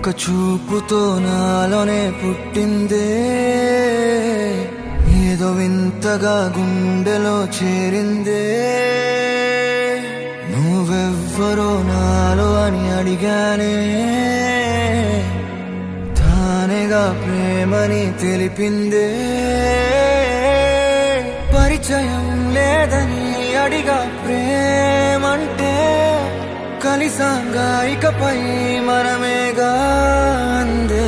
ఒక్క చూపుతో నాలోనే పుట్టిందే, ఏదో వింతగా గుండెలో చేరిందే. నువ్వెవ్వరో నాలో అని అడిగానే, తానేగా ప్రేమని తెలిపిందే. పరిచయం లేదని అడిగా ప్రేమంటే, కలిసాంగా ఇకపై మనమేగా అందే.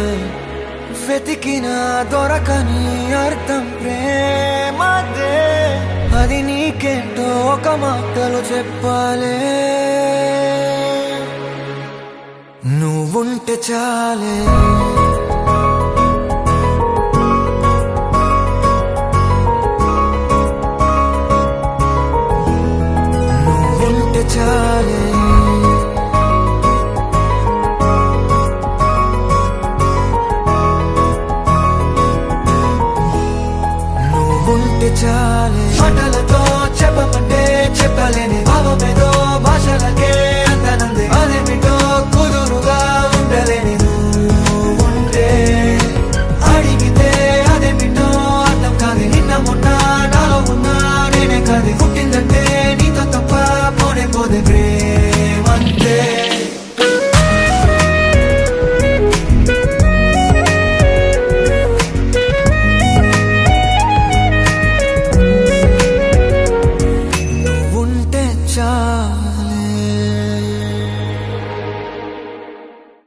వెతికినా దొరకని అర్థం ప్రేమదే, అది నీకేంటో ఒక మాటలు చెప్పాలే. నువ్వుంటే చాలే, నువ్వుంటే చాలే, నువ్వుంటే చాలే. మాటలతో చెప్పమంటే చెప్పలేని భావమేదో